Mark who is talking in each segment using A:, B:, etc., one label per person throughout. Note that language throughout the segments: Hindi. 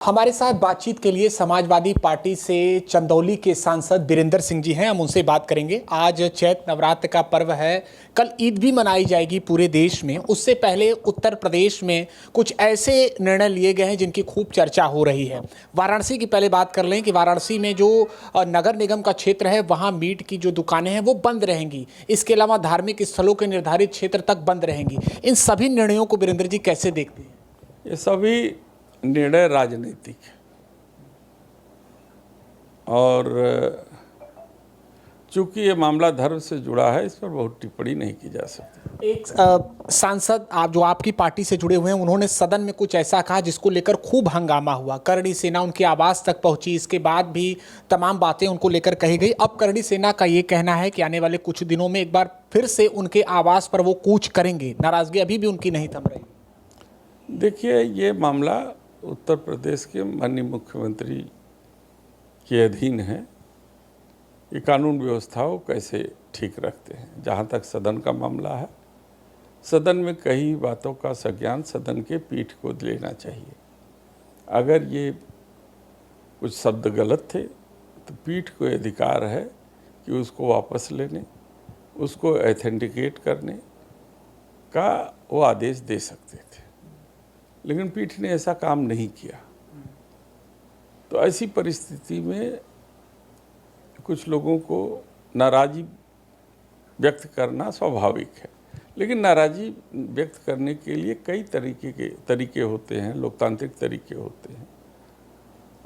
A: हमारे साथ बातचीत के लिए समाजवादी पार्टी से चंदौली के सांसद बीरेंद्र सिंह जी हैं। हम उनसे बात करेंगे। आज चैत्र नवरात्र का पर्व है, कल ईद भी मनाई जाएगी पूरे देश में। उससे पहले उत्तर प्रदेश में कुछ ऐसे निर्णय लिए गए हैं जिनकी खूब चर्चा हो रही है। वाराणसी की पहले बात कर लें कि वाराणसी में जो नगर निगम का क्षेत्र है वहाँ मीट की जो दुकानें हैं वो बंद रहेंगी। इसके अलावा धार्मिक स्थलों के निर्धारित क्षेत्र तक बंद रहेंगी। इन सभी निर्णयों को बीरेंद्र जी कैसे देखते हैं?
B: ये सभी निर्णय राजनीतिक है और चूंकि ये मामला धर्म से जुड़ा है, इस पर बहुत टिप्पणी नहीं की जा सकती।
A: एक सांसद आप जो आपकी पार्टी से जुड़े हुए हैं, उन्होंने सदन में कुछ ऐसा कहा जिसको लेकर खूब हंगामा हुआ। करणी सेना उनके आवास तक पहुंची, इसके बाद भी तमाम बातें उनको लेकर कही गई। अब करणी सेना का ये कहना है कि आने वाले कुछ दिनों में एक बार फिर से उनके आवास पर वो कूच करेंगे। नाराजगी अभी भी उनकी नहीं थम रही।
B: देखिए, ये मामला उत्तर प्रदेश के माननीय मुख्यमंत्री के अधीन है। ये कानून व्यवस्था को कैसे ठीक रखते हैं। जहाँ तक सदन का मामला है, सदन में कई बातों का संज्ञान सदन के पीठ को लेना चाहिए। अगर ये कुछ शब्द गलत थे तो पीठ को अधिकार है कि उसको वापस लेने, उसको ऑथेंटिकेट करने का वो आदेश दे सकते थे, लेकिन पीठ ने ऐसा काम नहीं किया। तो ऐसी परिस्थिति में कुछ लोगों को नाराज़गी व्यक्त करना स्वाभाविक है, लेकिन नाराज़गी व्यक्त करने के लिए कई तरीके होते हैं, लोकतांत्रिक तरीके होते हैं।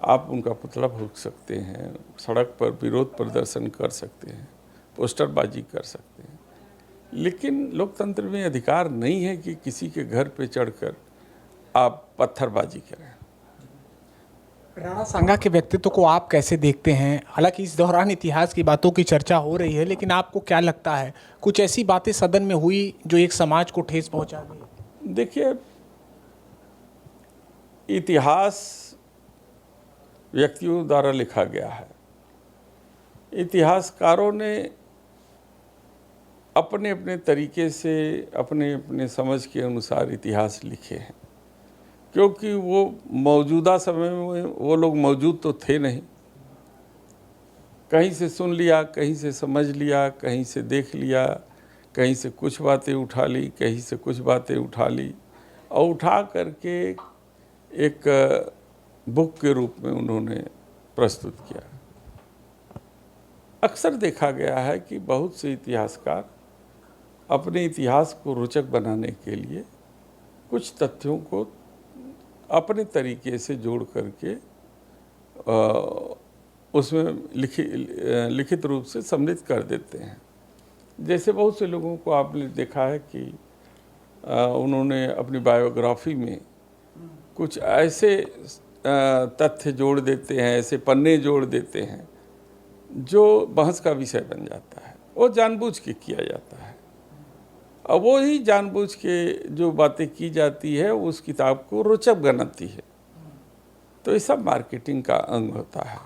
B: आप उनका पुतला फूंक सकते हैं, सड़क पर विरोध प्रदर्शन कर सकते हैं, पोस्टरबाजी कर सकते हैं, लेकिन लोकतंत्र में अधिकार नहीं है कि किसी के घर पे चढ़कर आप पत्थरबाजी करें।
A: राणा सांगा के व्यक्तित्व को आप कैसे देखते हैं? हालांकि इस दौरान इतिहास की बातों की चर्चा हो रही है, लेकिन आपको क्या लगता है कुछ ऐसी बातें सदन में हुई जो एक समाज को ठेस पहुंचा गई?
B: देखिए, इतिहास व्यक्तियों द्वारा लिखा गया है। इतिहासकारों ने अपने अपने तरीके से, अपने अपने समझ के अनुसार इतिहास लिखे हैं, क्योंकि वो मौजूदा समय में वो लोग मौजूद तो थे नहीं। कहीं से सुन लिया, कहीं से समझ लिया, कहीं से देख लिया, कहीं से कुछ बातें उठा ली, कहीं से कुछ बातें उठा ली और उठा करके एक बुक के रूप में उन्होंने प्रस्तुत किया। अक्सर देखा गया है कि बहुत से इतिहासकार अपने इतिहास को रोचक बनाने के लिए कुछ तथ्यों को अपने तरीके से जोड़ करके उसमें लिखित रूप से सम्मिलित कर देते हैं। जैसे बहुत से लोगों को आपने देखा है कि उन्होंने अपनी बायोग्राफी में कुछ ऐसे तथ्य जोड़ देते हैं, ऐसे पन्ने जोड़ देते हैं जो बहस का विषय बन जाता है। वो जानबूझ के किया जाता है। अब वो ही जानबूझ के जो बातें की जाती है उस किताब को रोचक बनाती है। तो ये सब मार्केटिंग का अंग होता है।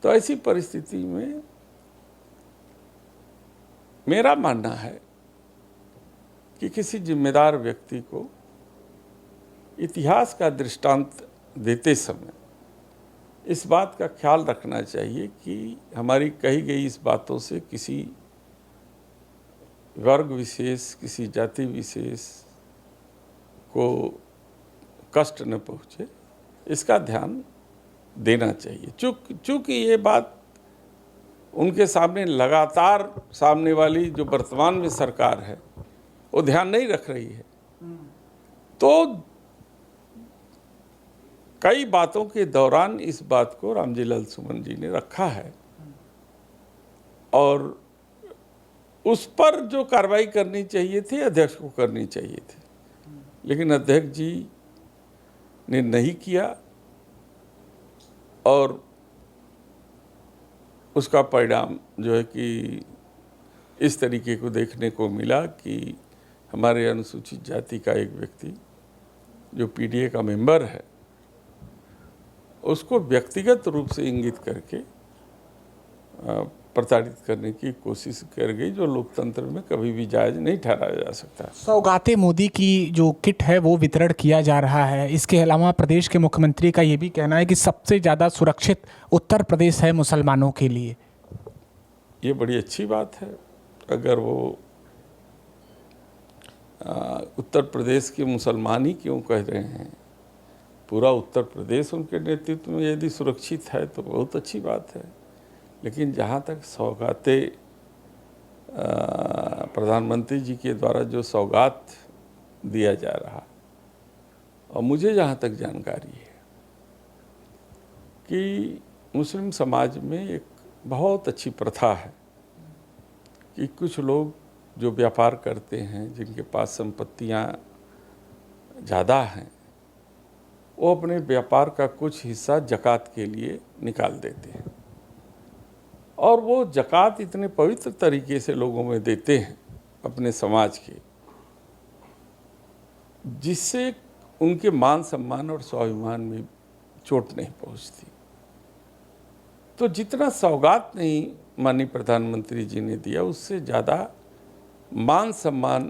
B: तो ऐसी परिस्थिति में मेरा मानना है कि किसी जिम्मेदार व्यक्ति को इतिहास का दृष्टांत देते समय इस बात का ख्याल रखना चाहिए कि हमारी कही गई इस बातों से किसी वर्ग विशेष, किसी जाति विशेष को कष्ट न पहुँचे, इसका ध्यान देना चाहिए। चूँकि ये बात उनके सामने लगातार सामने वाली जो वर्तमान में सरकार है वो ध्यान नहीं रख रही है, तो कई बातों के दौरान इस बात को रामजी लाल सुमन जी ने रखा है और उस पर जो कार्रवाई करनी चाहिए थी अध्यक्ष को करनी चाहिए थी, लेकिन अध्यक्ष जी ने नहीं किया और उसका परिणाम जो है कि इस तरीके को देखने को मिला कि हमारे अनुसूचित जाति का एक व्यक्ति जो पीडीए का मेंबर है उसको व्यक्तिगत रूप से इंगित करके प्रताड़ित करने की कोशिश कर गई, जो लोकतंत्र में कभी भी जायज़ नहीं ठहराया जा सकता।
A: सौगाते मोदी की जो किट है वो वितरण किया जा रहा है। इसके अलावा प्रदेश के मुख्यमंत्री का ये भी कहना है कि सबसे ज़्यादा सुरक्षित उत्तर प्रदेश है मुसलमानों के लिए।
B: ये बड़ी अच्छी बात है। अगर वो उत्तर प्रदेश के मुसलमान ही क्यों कह रहे हैं, पूरा उत्तर प्रदेश उनके नेतृत्व में यदि सुरक्षित है तो बहुत अच्छी बात है। लेकिन जहाँ तक सौगाते प्रधानमंत्री जी के द्वारा जो सौगात दिया जा रहा, और मुझे जहाँ तक जानकारी है कि मुस्लिम समाज में एक बहुत अच्छी प्रथा है कि कुछ लोग जो व्यापार करते हैं, जिनके पास संपत्तियाँ ज़्यादा हैं, वो अपने व्यापार का कुछ हिस्सा ज़कात के लिए निकाल देते हैं, और वो ज़कात इतने पवित्र तरीके से लोगों में देते हैं अपने समाज के, जिससे उनके मान सम्मान और स्वाभिमान में चोट नहीं पहुंचती। तो जितना सौगात नहीं माननीय प्रधानमंत्री जी ने दिया, उससे ज़्यादा मान सम्मान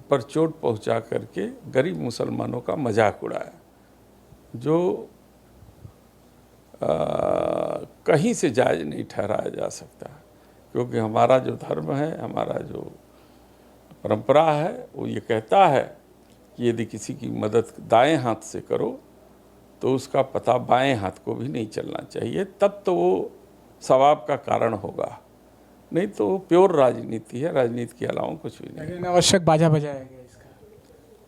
B: पर चोट पहुंचा करके गरीब मुसलमानों का मजाक उड़ाया, जो कहीं से जायज़ नहीं ठहराया जा सकता। क्योंकि हमारा जो धर्म है, हमारा जो परंपरा है, वो ये कहता है कि यदि किसी की मदद दाएं हाथ से करो तो उसका पता बाएं हाथ को भी नहीं चलना चाहिए, तब तो वो सवाब का कारण होगा। नहीं तो वो प्योर राजनीति है, राजनीति के अलावा कुछ भी नहीं।
A: आवश्यक बाजा बजाया गया इसका।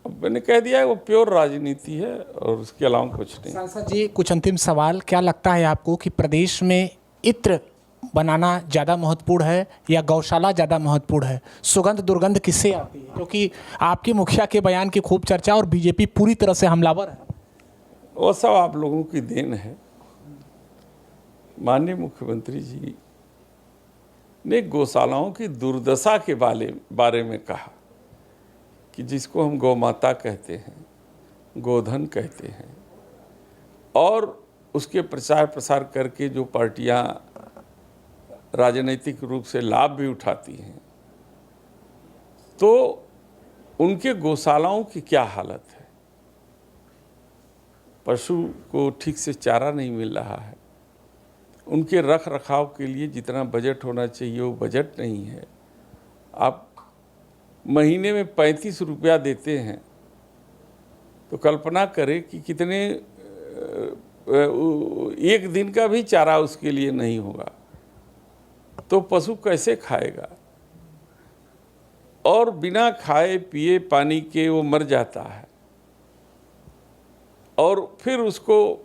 B: अब मैंने कह दिया है वो प्योर राजनीति है और उसके अलावा कुछ नहीं।
A: सांसद जी, कुछ अंतिम सवाल, क्या लगता है आपको कि प्रदेश में इत्र बनाना ज़्यादा महत्वपूर्ण है या गौशाला ज़्यादा महत्वपूर्ण है? सुगंध दुर्गंध किससे आती है? क्योंकि आपके मुखिया के बयान की खूब चर्चा और बीजेपी पूरी तरह से हमलावर है।
B: वो सब आप लोगों की देन है। माननीय मुख्यमंत्री जी ने गौशालाओं की दुर्दशा के बारे में कहा कि जिसको हम गौ माता कहते हैं, गोधन कहते हैं, और उसके प्रचार प्रसार करके जो पार्टियां राजनीतिक रूप से लाभ भी उठाती हैं, तो उनके गौशालाओं की क्या हालत है। पशु को ठीक से चारा नहीं मिल रहा है, उनके रख रखाव के लिए जितना बजट होना चाहिए वो बजट नहीं है। आप महीने में 35 रुपया देते हैं तो कल्पना करें कि कितने एक दिन का भी चारा उसके लिए नहीं होगा, तो पशु कैसे खाएगा? और बिना खाए पिए पानी के वो मर जाता है, और फिर उसको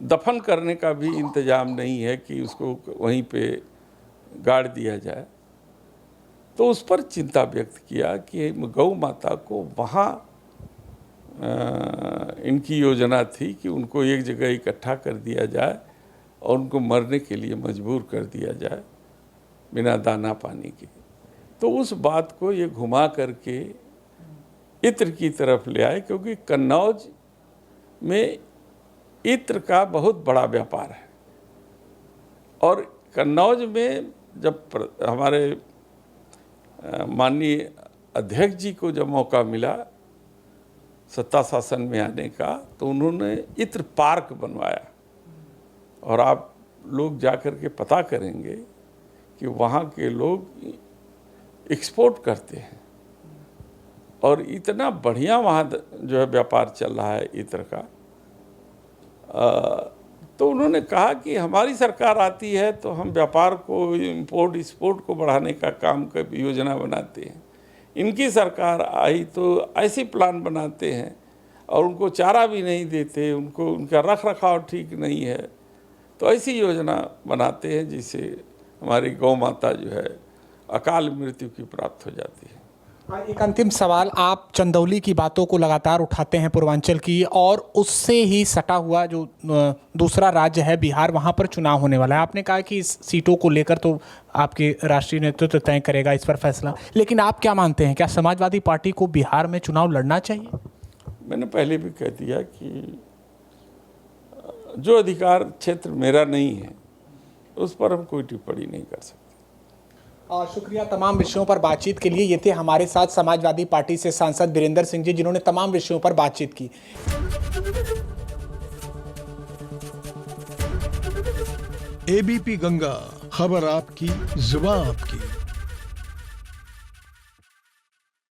B: दफन करने का भी इंतजाम नहीं है कि उसको वहीं पे गाड़ दिया जाए। तो उस पर चिंता व्यक्त किया कि गौ माता को वहाँ इनकी योजना थी कि उनको एक जगह इकट्ठा कर दिया जाए और उनको मरने के लिए मजबूर कर दिया जाए बिना दाना पानी के। तो उस बात को ये घुमा करके इत्र की तरफ ले आए, क्योंकि कन्नौज में इत्र का बहुत बड़ा व्यापार है। और कन्नौज में जब हमारे माननीय अध्यक्ष जी को जब मौका मिला सत्ता शासन में आने का, तो उन्होंने इत्र पार्क बनवाया। और आप लोग जाकर के पता करेंगे कि वहाँ के लोग एक्सपोर्ट करते हैं, और इतना बढ़िया वहाँ जो है व्यापार चल रहा है इत्र का। तो उन्होंने कहा कि हमारी सरकार आती है तो हम व्यापार को, इंपोर्ट एक्सपोर्ट को बढ़ाने का काम का योजना बनाते हैं। इनकी सरकार आई तो ऐसी प्लान बनाते हैं और उनको चारा भी नहीं देते, उनको उनका रख रखाव ठीक नहीं है, तो ऐसी योजना बनाते हैं जिससे हमारी गौ माता जो है अकाल मृत्यु की प्राप्त हो जाती है।
A: एक अंतिम सवाल, आप चंदौली की बातों को लगातार उठाते हैं पूर्वांचल की, और उससे ही सटा हुआ जो दूसरा राज्य है बिहार, वहाँ पर चुनाव होने वाला है। आपने कहा कि इस सीटों को लेकर तो आपके राष्ट्रीय नेतृत्व तय करेगा इस पर फैसला, लेकिन आप क्या मानते हैं, क्या समाजवादी पार्टी को बिहार में चुनाव लड़ना चाहिए?
B: मैंने पहले भी कह दिया कि जो अधिकार क्षेत्र मेरा नहीं है, उस पर हम कोई टिप्पणी नहीं कर सकते।
A: और शुक्रिया तमाम विषयों पर बातचीत के लिए। ये थे हमारे साथ समाजवादी पार्टी से सांसद बीरेंद्र सिंह जी, जिन्होंने तमाम विषयों पर बातचीत की।
C: एबीपी गंगा, खबर आपकी, जुबान आपकी।